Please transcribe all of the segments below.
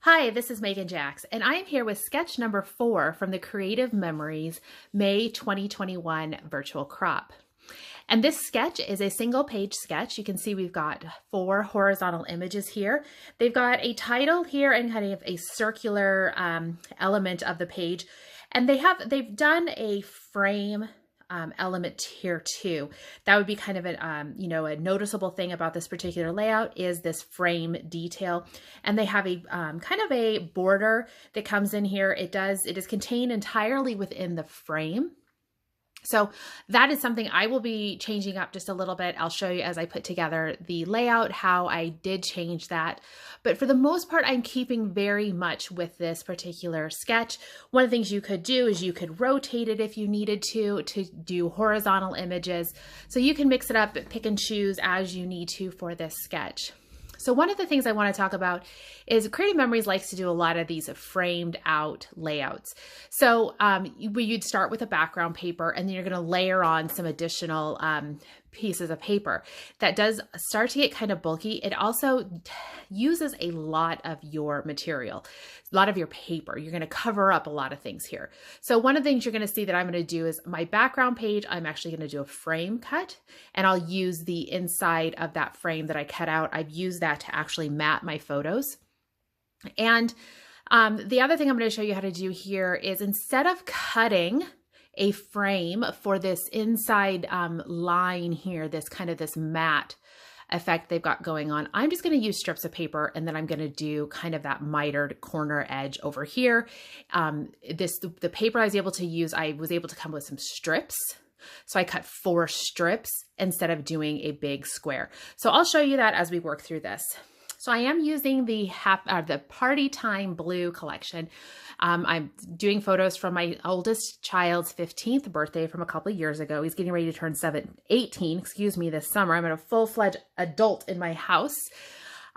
Hi, this is Megan Jax, and I am here with sketch number 4 from the Creative Memories May 2021 virtual crop. And this sketch is a single page sketch. You can see we've got 4 horizontal images here. They've got a title here and kind of a circular element of the page. And they've done a frame element here too. That would be kind of a noticeable thing about this particular layout is this frame detail. And they have a kind of a border that comes in here. It is contained entirely within the frame. So that is something I will be changing up just a little bit. I'll show you as I put together the layout, how I did change that. But for the most part, I'm keeping very much with this particular sketch. One of the things you could do is you could rotate it if you needed to do horizontal images. So you can mix it up, pick and choose as you need to for this sketch. So one of the things I want to talk about is Creative Memories likes to do a lot of these framed out layouts. So you'd start with a background paper and then you're going to layer on some additional pieces of paper. That does start to get kind of bulky. It also uses a lot of your material, a lot of your paper. You're going to cover up a lot of things here. So one of the things you're going to see that I'm going to do is my background page, I'm actually going to do a frame cut, and I'll use the inside of that frame that I cut out. I've used that to actually mat my photos. And the other thing I'm going to show you how to do here is instead of cutting a frame for this inside line here, this matte effect they've got going on, I'm just going to use strips of paper, and then I'm going to do kind of that mitered corner edge over here. The paper I was able to use, I was able to come with some strips. So I cut 4 strips instead of doing a big square. So I'll show you that as we work through this. So I am using the Party Time Blue collection. I'm doing photos from my oldest child's 15th birthday from a couple of years ago. He's getting ready to turn 18, this summer. I'm a full-fledged adult in my house.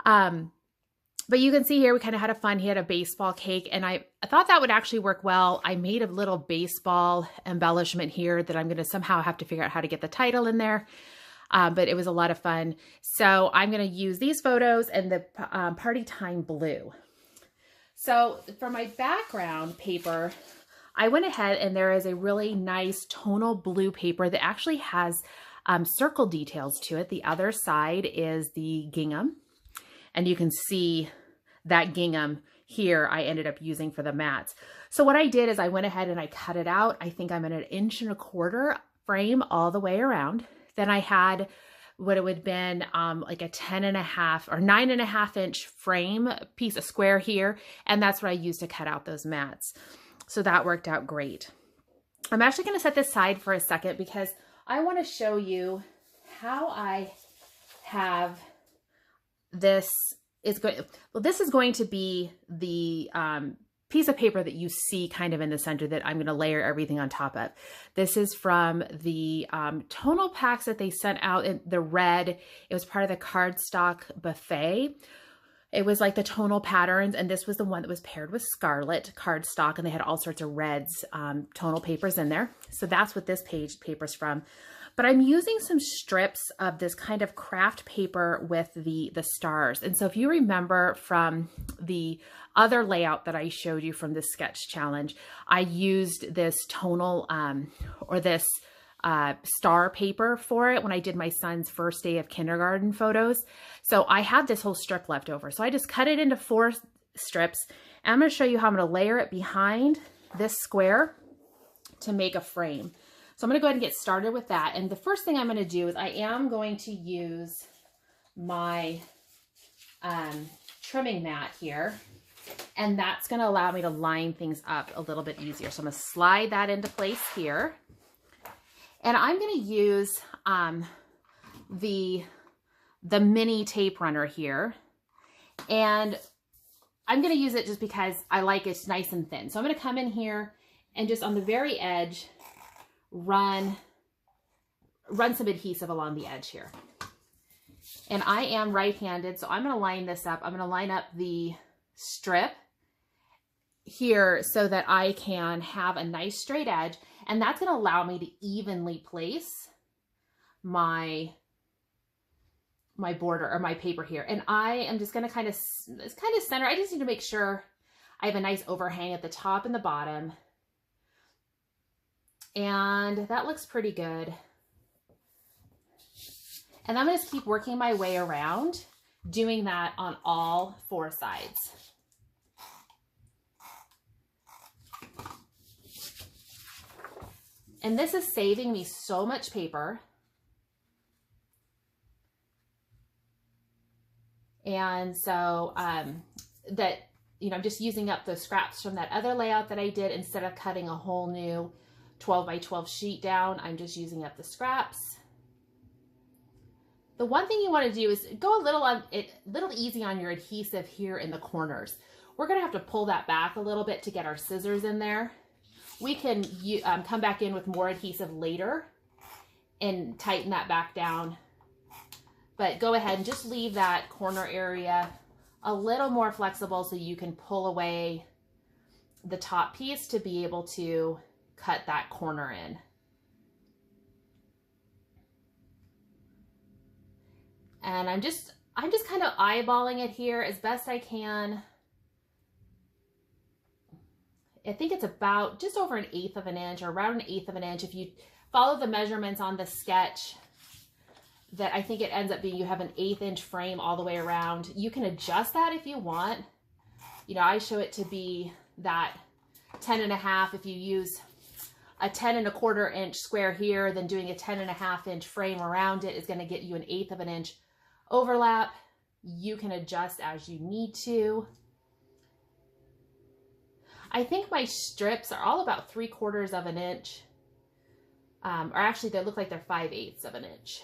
But you can see here, we kind of had a fun, he had a baseball cake, and I thought that would actually work well. I made a little baseball embellishment here that I'm going to somehow have to figure out how to get the title in there. But it was a lot of fun. So I'm going to use these photos and the Party Time Blue. So for my background paper, I went ahead and there is a really nice tonal blue paper that actually has circle details to it. The other side is the gingham. And you can see that gingham here I ended up using for the mats. So what I did is I went ahead and I cut it out. I think I'm at 1.25 inches frame all the way around. Then I had what it would have been like a 10.5 or 9.5 inch frame piece, a square here. And that's what I used to cut out those mats. So that worked out great. I'm actually going to set this aside for a second because I want to show you how I have this this is going to be the piece of paper that you see kind of in the center that I'm going to layer everything on top of. This is from the tonal packs that they sent out in the red. It was part of the cardstock buffet. It was like the tonal patterns, and this was the one that was paired with scarlet cardstock, and they had all sorts of reds tonal papers in there. So that's what this paper's from. But I'm using some strips of this kind of craft paper with the stars. And so if you remember from the other layout that I showed you from the sketch challenge, I used this tonal or this star paper for it when I did my son's first day of kindergarten photos. So I had this whole strip left over. So I just cut it into 4 strips. And I'm going to show you how I'm going to layer it behind this square to make a frame. So I'm going to go ahead and get started with that. And the first thing I'm going to do is I am going to use my trimming mat here. And that's going to allow me to line things up a little bit easier. So I'm going to slide that into place here. And I'm going to use the mini tape runner here. And I'm going to use it just because I like it nice and thin. So I'm going to come in here and just on the very edge, run some adhesive along the edge here. And I am right-handed, so I'm going to line this up. I'm going to line up the strip here so that I can have a nice straight edge, and that's going to allow me to evenly place my my border or my paper here. And I am just going to it's kind of center. I just need to make sure I have a nice overhang at the top and the bottom. And that looks pretty good. And I'm going to keep working my way around, doing that on all 4 sides. And this is saving me so much paper. And so that, you know, I'm just using up the scraps from that other layout that I did. Instead of cutting a whole new 12 by 12 sheet down, I'm just using up the scraps. The one thing you want to do is go a little easy on your adhesive here in the corners. We're going to have to pull that back a little bit to get our scissors in there. We can come back in with more adhesive later and tighten that back down. But go ahead and just leave that corner area a little more flexible so you can pull away the top piece to be able to cut that corner in. And I'm just kind of eyeballing it here as best I can. I think it's about just over 1/8 of an inch, or around 1/8 of an inch. If you follow the measurements on the sketch, that I think it ends up being, you have an 1/8 inch frame all the way around. You can adjust that if you want. You know, I show it to be that 10.5. If you use a 10.25 inch square here, then doing a 10.5 inch frame around it is going to get you an 1/8 of an inch overlap. You can adjust as you need to. I think my strips are all about 3/4 of an inch. Or actually they look like they're 5/8 of an inch.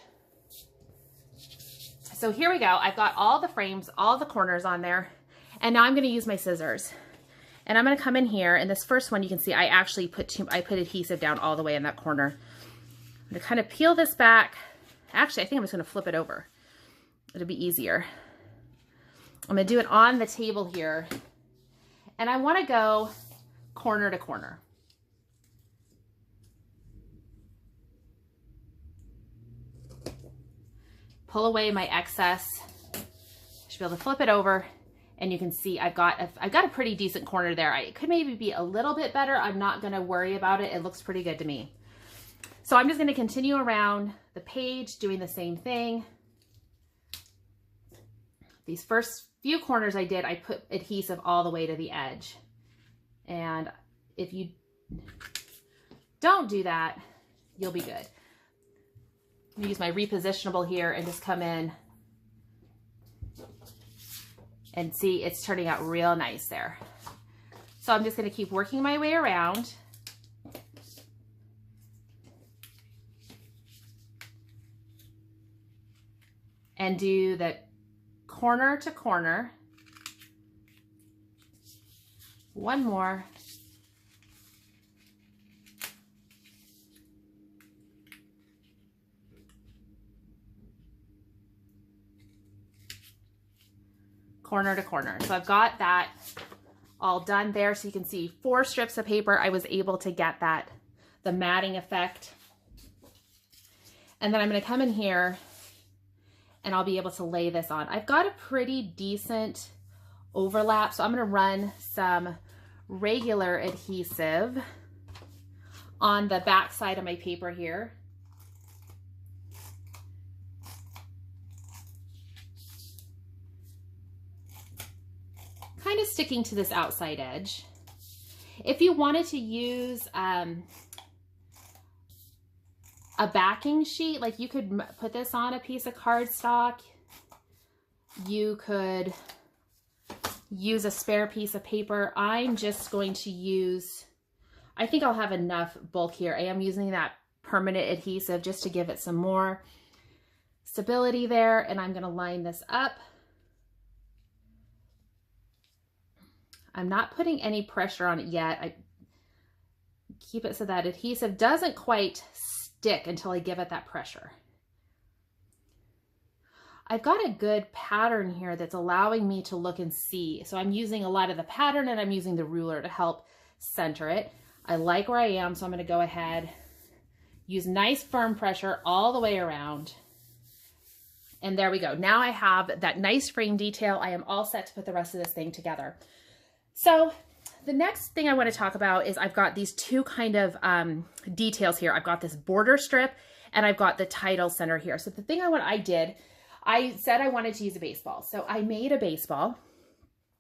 So here we go. I've got all the frames, all the corners on there. And now I'm going to use my scissors. And I'm going to come in here, and this first one you can see I actually put adhesive down all the way in that corner. I'm going to kind of peel this back. Actually, I think I'm just going to flip it over. It'll be easier. I'm going to do it on the table here. And I want to go corner to corner. Pull away my excess. Should be able to flip it over, and you can see I've got a pretty decent corner there. It could maybe be a little bit better. I'm not going to worry about it. It looks pretty good to me. So I'm just going to continue around the page doing the same thing. These first few corners I did, I put adhesive all the way to the edge. And if you don't do that, you'll be good. I'm gonna use my repositionable here and just come in and see it's turning out real nice there. So I'm just gonna keep working my way around. And do the corner to corner. One more. Corner to corner. So I've got that all done there. So you can see 4 strips of paper. I was able to get that, the matting effect. And then I'm going to come in here and I'll be able to lay this on. I've got a pretty decent overlap, so I'm going to run some regular adhesive on the back side of my paper here. Kind of sticking to this outside edge. If you wanted to use a backing sheet, like you could put this on a piece of cardstock. You could use a spare piece of paper. I'm just going to use, I think I'll have enough bulk here. I am using that permanent adhesive just to give it some more stability there. And I'm going to line this up. I'm not putting any pressure on it yet. I keep it so that adhesive doesn't quite stick until I give it that pressure. I've got a good pattern here that's allowing me to look and see. So I'm using a lot of the pattern and I'm using the ruler to help center it. I like where I am, so I'm going to go ahead, use nice firm pressure all the way around And there we go. Now I have that nice frame detail. I am all set to put the rest of this thing together. So the next thing I want to talk about is I've got these two kind of details here. I've got this border strip and I've got the title center here. So the thing I said I wanted to use a baseball. So I made a baseball.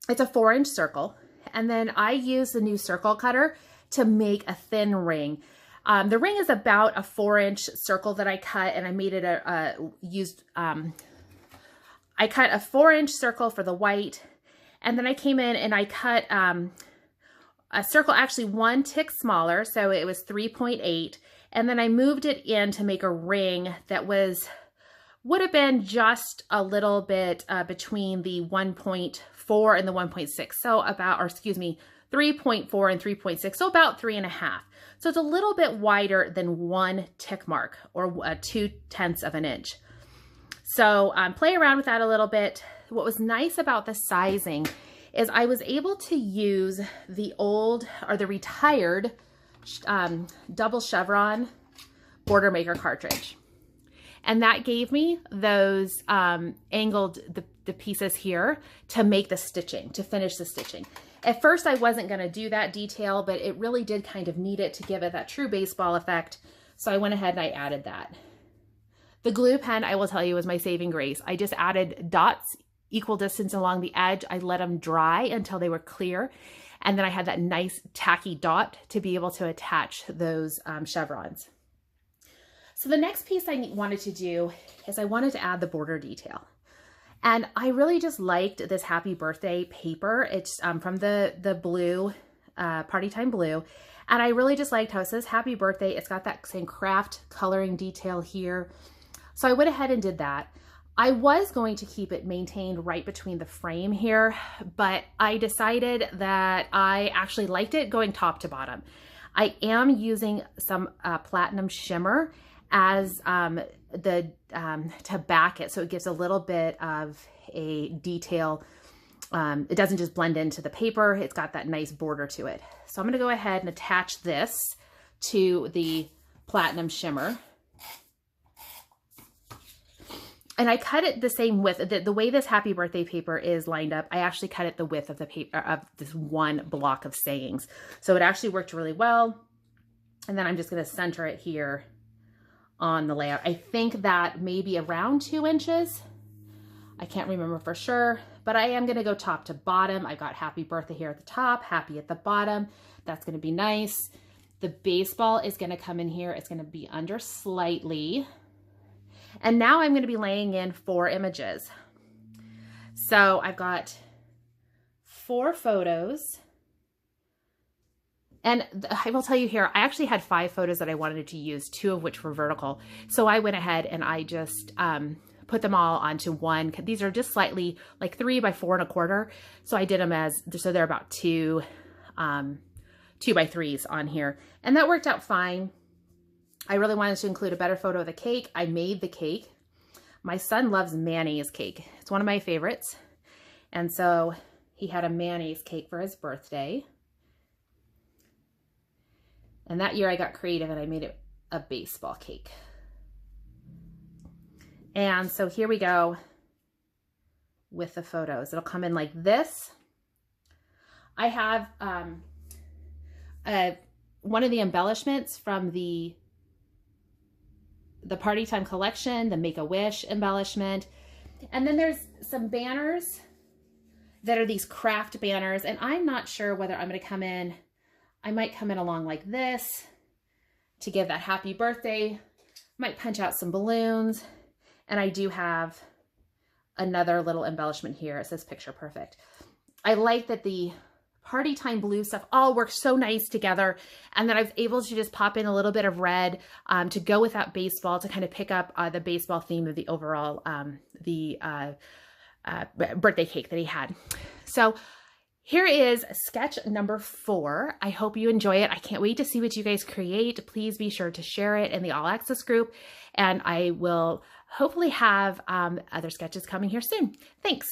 It's a 4-inch circle. And then I used the new circle cutter to make a thin ring. The ring is about a 4-inch circle that I cut, and I made it I cut a 4-inch circle for the white, and then I came in and I cut a circle actually 1 tick smaller, so it was 3.8, and then I moved it in to make a ring that would have been just a little bit between the 1.4 and the 1.6, so about, or excuse me, 3.4 and 3.6, so about 3.5. So it's a little bit wider than 1 tick mark, or 2/10 of an inch. So play around with that a little bit. What was nice about the sizing is I was able to use the old, or the retired double chevron border maker cartridge. And that gave me those angled, the pieces here to make the stitching, to finish the stitching. At first I wasn't gonna do that detail, but it really did kind of need it to give it that true baseball effect. So I went ahead and I added that. The glue pen, I will tell you, was my saving grace. I just added dots equal distance along the edge. I let them dry until they were clear. And then I had that nice tacky dot to be able to attach those chevrons. So the next piece I wanted to do is I wanted to add the border detail. And I really just liked this happy birthday paper. It's from the blue, Party Time Blue. And I really just liked how it says happy birthday. It's got that same craft coloring detail here. So I went ahead and did that. I was going to keep it maintained right between the frame here, but I decided that I actually liked it going top to bottom. I am using some platinum shimmer as to back it, so it gives a little bit of a detail. It doesn't just blend into the paper, it's got that nice border to it. So I'm gonna go ahead and attach this to the platinum shimmer. And I cut it the same width. The way this happy birthday paper is lined up, I actually cut it the width of the paper, of this one block of sayings. So it actually worked really well. And then I'm just gonna center it here on the layout. I think that maybe around 2 inches. I can't remember for sure, but I am gonna go top to bottom. I got happy birthday here at the top, happy at the bottom. That's gonna be nice. The baseball is gonna come in here. It's gonna be under slightly. And now I'm gonna be laying in 4 images. So I've got 4 photos. And I will tell you here, I actually had 5 photos that I wanted to use, 2 of which were vertical. So I went ahead and I just put them all onto one. These are just slightly like 3 by 4.25. So I did them as, so they're about 2 by 3s on here. And that worked out fine. I really wanted to include a better photo of the cake. I made the cake. My son loves mayonnaise cake. It's one of my favorites. And so he had a mayonnaise cake for his birthday. And that year I got creative and I made it a baseball cake. And so here we go with the photos. It'll come in like this. I have one of the embellishments from the Party Time collection, the Make-A-Wish embellishment. And then there's some banners that are these craft banners. And I'm not sure whether I'm gonna come in, I might come in along like this to give that happy birthday. Might punch out some balloons. And I do have another little embellishment here. It says picture perfect. I like that the Party Time Blue stuff all works so nice together. And then I was able to just pop in a little bit of red to go with that baseball to kind of pick up the baseball theme of the overall, birthday cake that he had. So here is sketch number 4. I hope you enjoy it. I can't wait to see what you guys create. Please be sure to share it in the All Access group. And I will hopefully have other sketches coming here soon. Thanks.